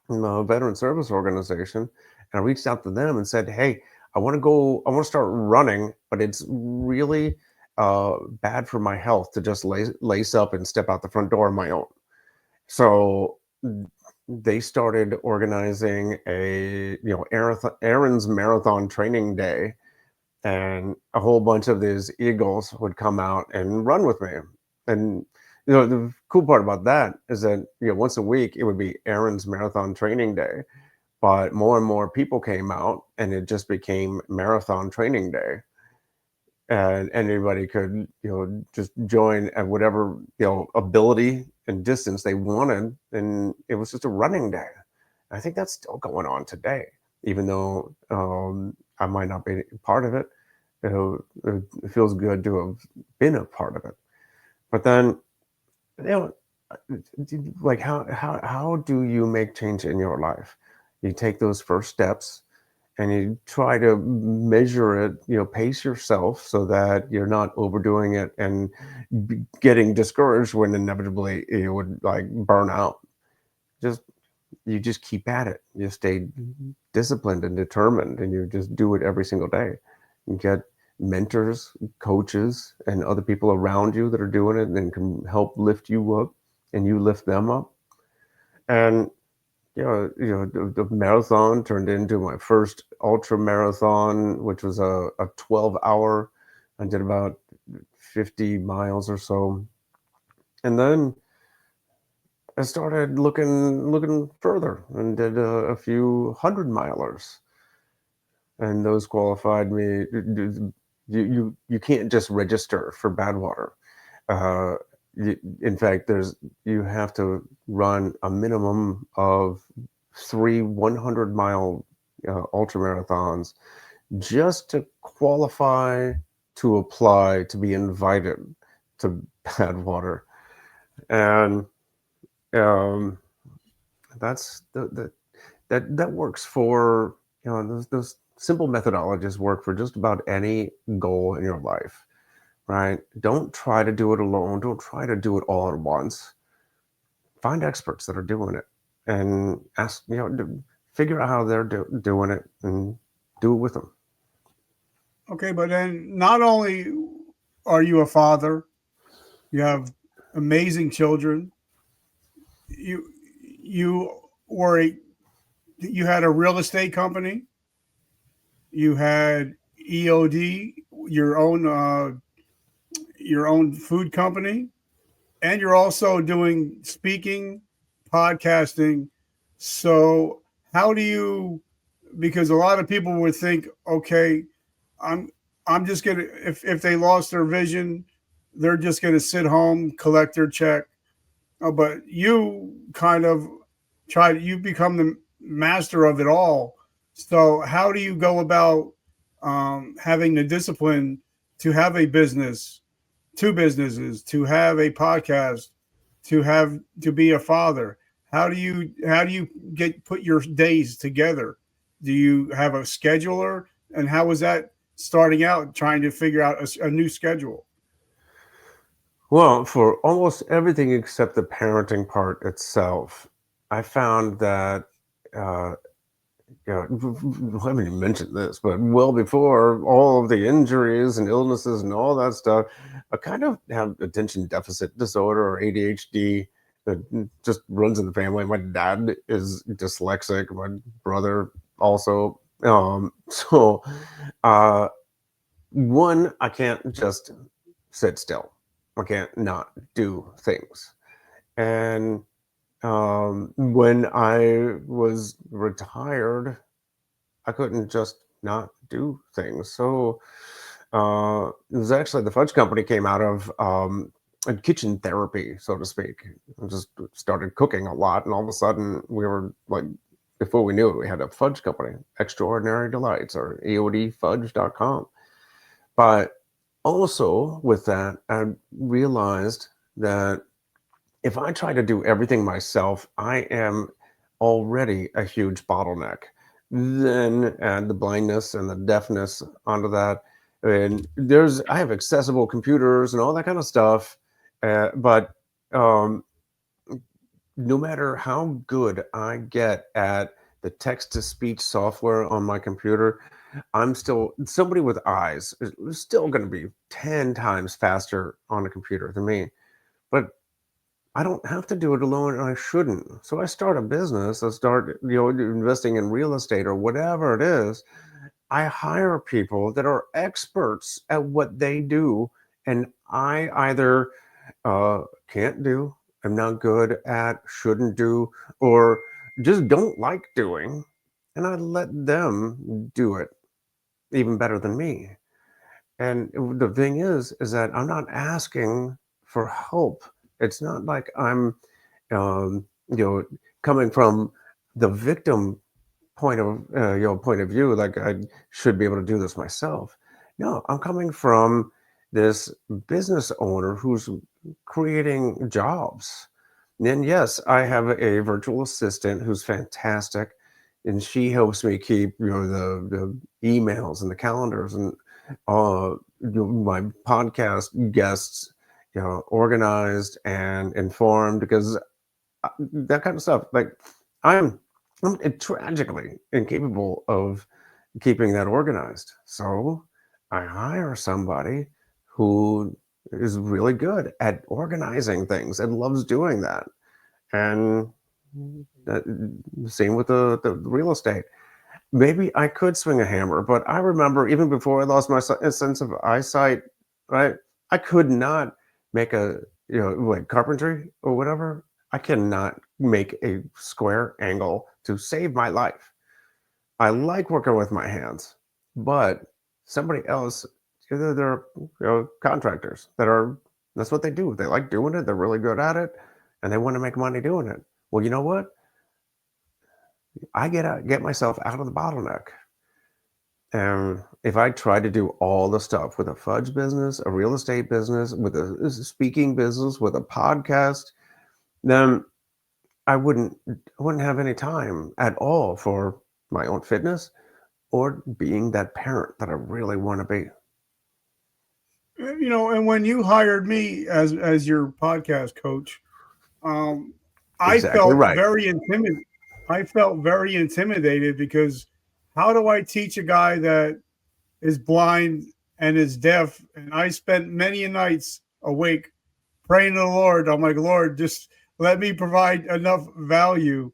the veteran service organization, and I reached out to them and said, "Hey, I want to start running, but it's really bad for my health to just lace up and step out the front door on my own." So they started organizing Aaron's Marathon Training Day, and a whole bunch of these Eagles would come out and run with me. And the cool part about that is that once a week it would be Aaron's Marathon Training Day, but more and more people came out, and it just became Marathon Training Day, and anybody could just join at whatever ability and distance they wanted, and it was just a running day. I think that's still going on today, even though I might not be part of it. It feels good to have been a part of it. But then, you know, like how do you make change in your life? You take those first steps and you try to measure it, pace yourself so that you're not overdoing it and getting discouraged when inevitably you would like burn out. Just you just keep at it. You stay disciplined and determined, and you just do it every single day. You get mentors, coaches, and other people around you that are doing it and can help lift you up, and you lift them up. And the marathon turned into my first ultra marathon, which was a 12-hour. I did about 50 miles or so, and then I started looking further and did a few 100-milers, and those qualified me. You can't just register for Badwater. Uh, in fact, you have to run a minimum of 3 100-mile ultra marathons just to qualify to apply to be invited to Badwater, and um, that's that works for those simple methodologies work for just about any goal in your life, right? Don't try to do it alone. Don't try to do it all at once. Find experts that are doing it and ask, figure out how they're doing it and do it with them. Okay, but then not only are you a father, you have amazing children. You you were a you had a real estate company. You had EOD, your own food company, and you're also doing speaking, podcasting. So how do you? Because a lot of people would think, okay, I'm I'm just gonna if they lost their vision, they're just gonna sit home, collect their check. But you kind of you become the master of it all. So how do you go about having the discipline to have a business, two businesses, to have a podcast, to be a father? How do you get put your days together? Do you have a scheduler? And how was that starting out, trying to figure out a new schedule? Well, for almost everything except the parenting part itself, I found that, uh, I haven't even mentioned this, but well before all of the injuries and illnesses and all that stuff, I kind of have attention deficit disorder or ADHD that just runs in the family. My dad is dyslexic, my brother also. So, uh, one, I can't just sit still. I can't not do things. And when I was retired, I couldn't just not do things. So it was actually the fudge company came out of a kitchen therapy, so to speak. I just started cooking a lot, and all of a sudden we were like, before we knew it, we had a fudge company, Extraordinary Delights, or EODfudge.com. But also with that, I realized that if I try to do everything myself, I am already a huge bottleneck. Then add the blindness and the deafness onto that. And I have accessible computers and all that kind of stuff. But um, no matter how good I get at the text to speech software on my computer, I'm still somebody with eyes is still going to be 10 times faster on a computer than me. But I don't have to do it alone, and I shouldn't. So I start a business, I start, investing in real estate or whatever it is. I hire people that are experts at what they do, and I either can't do, I'm not good at, shouldn't do, or just don't like doing, and I let them do it even better than me. And the thing is that I'm not asking for help. It's not like I'm, um, coming from the victim point of view, like I should be able to do this myself. No, I'm coming from this business owner who's creating jobs. And yes, I have a virtual assistant who's fantastic, and she helps me keep the emails and the calendars and my podcast guests organized and informed, because that kind of stuff, like I'm I'm tragically incapable of keeping that organized. So I hire somebody who is really good at organizing things and loves doing that. And that, same with the real estate. Maybe I could swing a hammer, but I remember even before I lost my sense of eyesight, right? I could not make like carpentry or whatever. I cannot make a square angle to save my life. I like working with my hands, but somebody else, either they're contractors that's what they do. They like doing it. They're really good at it, and they want to make money doing it. Well, you know what? I get myself out of the bottleneck. And if I try to do all the stuff with a fudge business, a real estate business, with a speaking business, with a podcast, then I wouldn't have any time at all for my own fitness or being that parent that I really want to be. And when you hired me as your podcast coach, um, I Exactly felt right. very intimidated. I felt very intimidated because how do I teach a guy that is blind and is deaf? And I spent many nights awake praying to the Lord. I'm like, Lord, just let me provide enough value.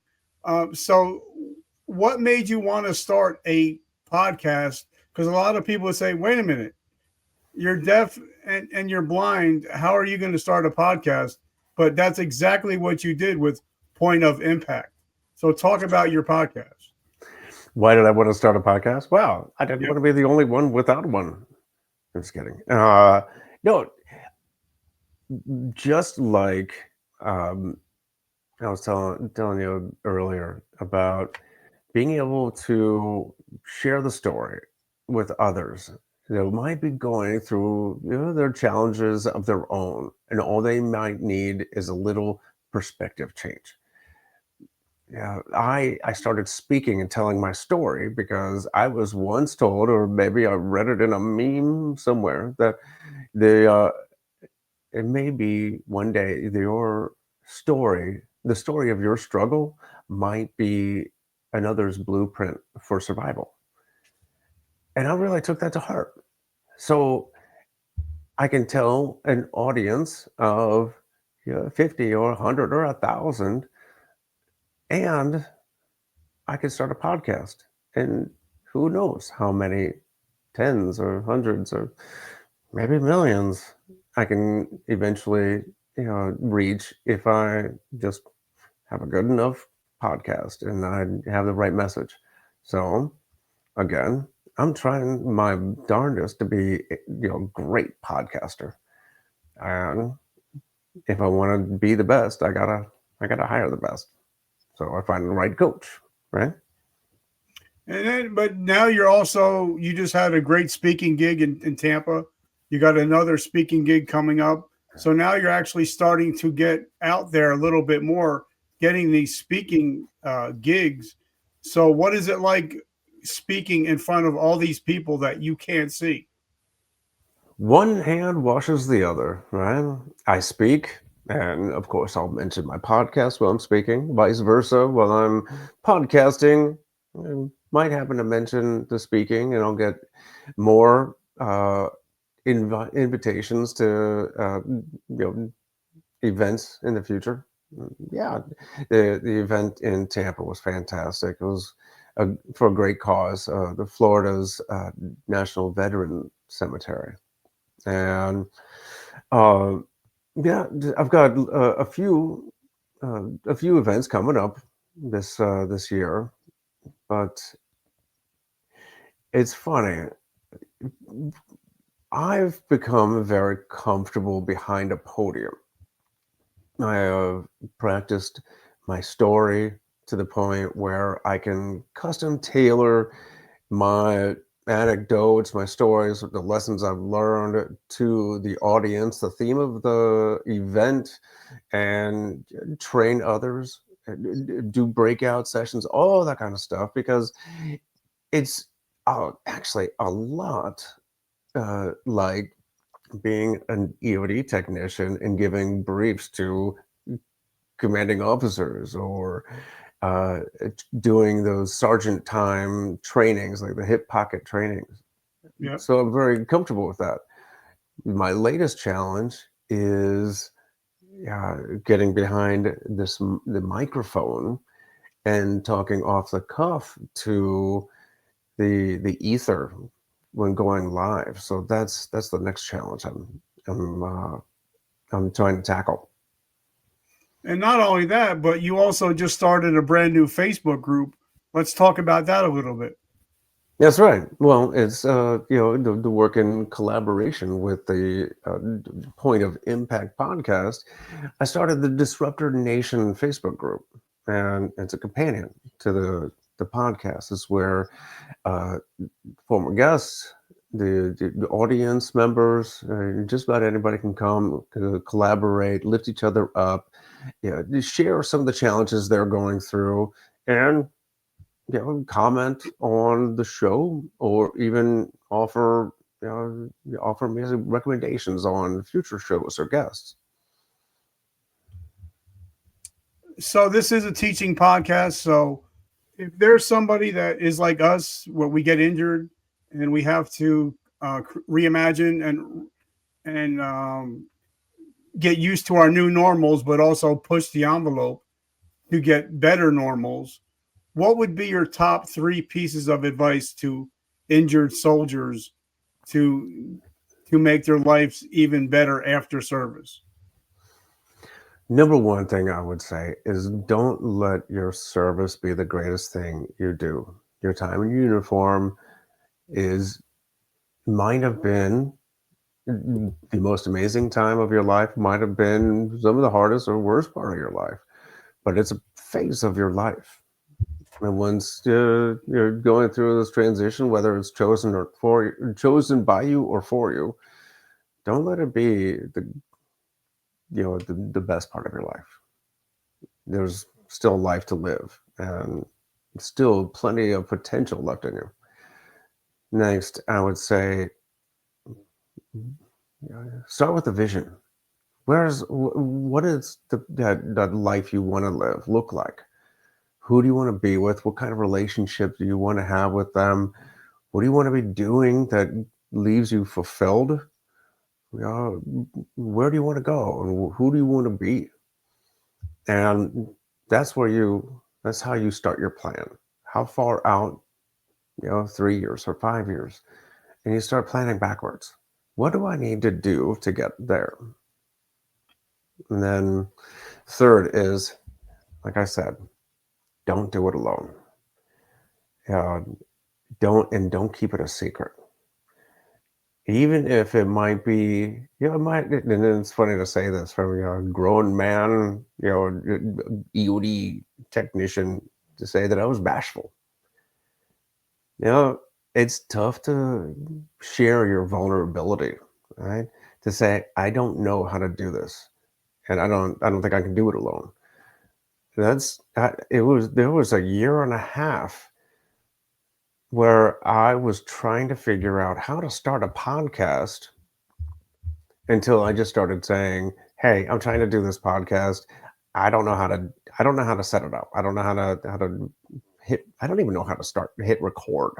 So, what made you want to start a podcast? Because a lot of people would say, wait a minute, you're deaf and you're blind. How are you going to start a podcast? But that's exactly what you did with Point of Impact. So, talk about your podcast. Why did I want to start a podcast? Well, I didn't Yep. want to be the only one without one. I'm just kidding. No, just like I was telling you earlier about being able to share the story with others that might be going through their challenges of their own, and all they might need is a little perspective change. Yeah, I started speaking and telling my story because I was once told, or maybe I read it in a meme somewhere, that the it may be one day your story, the story of your struggle, might be another's blueprint for survival. And I really took that to heart. So I can tell an audience of 50 or 100 or 1,000, and I could start a podcast. And who knows how many tens or hundreds or maybe millions I can eventually reach if I just have a good enough podcast and I have the right message. So again, I'm trying my darndest to be a great podcaster. And if I want to be the best, I gotta hire the best. So I find the right coach, right? And then, but now you just had a great speaking gig in Tampa. You got another speaking gig coming up. So now you're actually starting to get out there a little bit more, getting these speaking gigs. So what is it like speaking in front of all these people that you can't see? One hand washes the other, right? I speak, and of course, I'll mention my podcast while I'm speaking, vice versa. While I'm podcasting, I might happen to mention the speaking, and I'll get more invitations to events in the future. Yeah, the event in Tampa was fantastic. It was for a great cause, the Florida's National Veteran Cemetery. And uh, yeah, I've got a few events coming up this year, but it's funny. I've become very comfortable behind a podium. I have practiced my story to the point where I can custom tailor my anecdotes, my stories, the lessons I've learned to the audience, the theme of the event, and train others, do breakout sessions, all that kind of stuff, because it's actually a lot like being an E.O.D technician and giving briefs to commanding officers, or uh, doing those sergeant time trainings, like the hip pocket trainings. Yeah. So I'm very comfortable with that. My latest challenge is getting behind the microphone and talking off the cuff to the ether when going live. So that's the next challenge I'm trying to tackle. And not only that, but you also just started a brand new Facebook group. Let's talk about that a little bit. That's right. Well, it's the work in collaboration with the Point of Impact podcast. I started the Disruptor Nation Facebook group, and it's a companion to the podcast. It's where uh, former guests, the audience members, just about anybody can come collaborate, lift each other up, share some of the challenges they're going through, and comment on the show, or even offer me some recommendations on future shows or guests. So this is a teaching podcast. So if there's somebody that is like us, where we get injured and we have to reimagine and get used to our new normals, but also push the envelope to get better normals, what would be your top three pieces of advice to injured soldiers to make their lives even better after service? Number one thing I would say is, don't let your service be the greatest thing you do. Your time in uniform is might have been the most amazing time of your life, might have been some of the hardest or worst part of your life, but it's a phase of your life. And once you're going through this transition, whether it's chosen by you or for you, don't let it be the best part of your life. There's still life to live, and still plenty of potential left in you. Next, I would say start with a vision. What is that life you want to live look like? Who do you want to be with? What kind of relationship do you want to have with them? What do you want to be doing that leaves you fulfilled? Where do you want to go? And who do you want to be? And that's how you start your plan. How far out, 3 years or 5 years, and you start planning backwards. What do I need to do to get there? And then third is, like I said, don't do it alone. Don't keep it a secret. Even if it might be, it might, and it's funny to say this from a grown man, EOD technician, to say that I was bashful. It's tough to share your vulnerability, right? To say, I don't know how to do this, and I don't think I can do it alone. There was a year and a half where I was trying to figure out how to start a podcast until I just started saying, "Hey, I'm trying to do this podcast. I don't know how to set it up. I don't know how to hit. I don't even know how to hit record,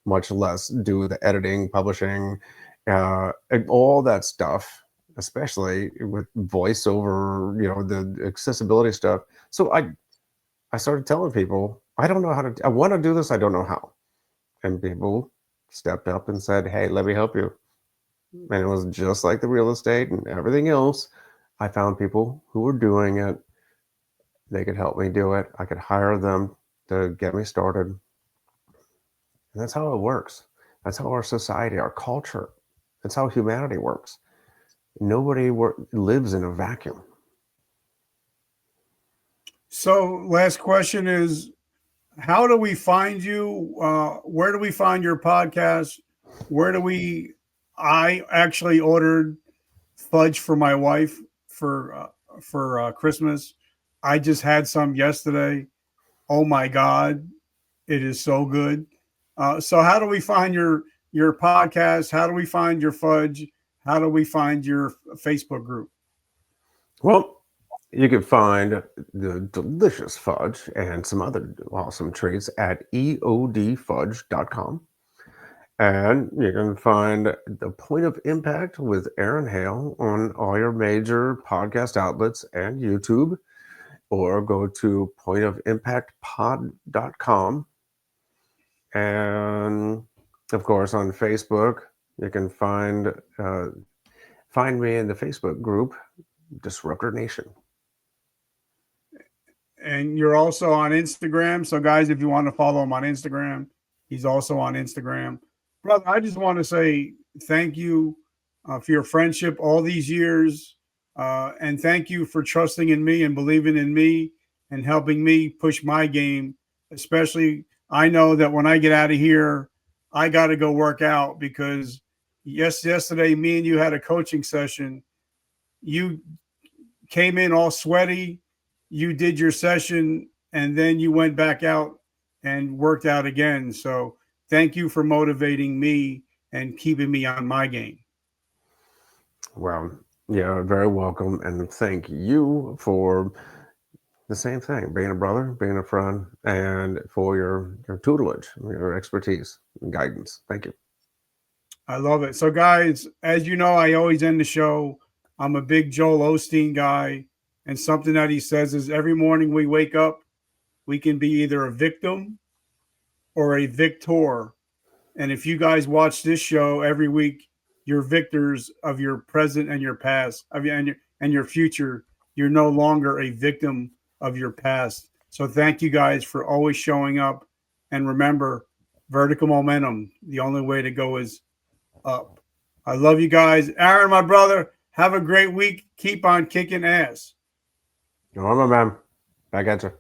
much less do the editing, publishing, and all that stuff, especially with voiceover, the accessibility stuff." So I started telling people, I don't know how to. I want to do this. I don't know how. And people stepped up and said, "Hey, let me help you." And it was just like the real estate and everything else. I found people who were doing it. They could help me do it. I could hire them to get me started. And that's how it works. That's how our society, our culture, that's how humanity works. Nobody lives in a vacuum. So, last question is, how do we find you? Where do we find your podcast? Where do we? I actually ordered fudge for my wife for Christmas. I just had some yesterday. Oh my god, it is so good. So, how do we find your podcast? How do we find your fudge? How do we find your Facebook group? Well, you can find the delicious fudge and some other awesome treats at eodfudge.com. And you can find the Point of Impact with Aaron Hale on all your major podcast outlets and YouTube, or go to pointofimpactpod.com. And of course, on Facebook, you can find me in the Facebook group, Disruptor Nation. And you're also on Instagram. So, guys, if you want to follow him on Instagram, he's also on Instagram. Brother, I just want to say thank you for your friendship all these years. And thank you for trusting in me and believing in me and helping me push my game. Especially, I know that when I get out of here, I got to go work out because yesterday, me and you had a coaching session. You came in all sweaty. You did your session and then you went back out and worked out again. So thank you for motivating me and keeping me on my game. Well, yeah, very welcome. And thank you for the same thing, being a brother, being a friend, and for your tutelage, your expertise and guidance. Thank you. I love it. So, guys, as you know, I always end the show. I'm a big Joel Osteen guy. And something that he says is every morning we wake up, we can be either a victim or a victor. And if you guys watch this show every week, you're victors of your present and your past, and your future. You're no longer a victim of your past. So thank you guys for always showing up. And remember, vertical momentum. The only way to go is up. I love you guys. Aaron, my brother, have a great week. Keep on kicking ass. All right, my man. Back at you.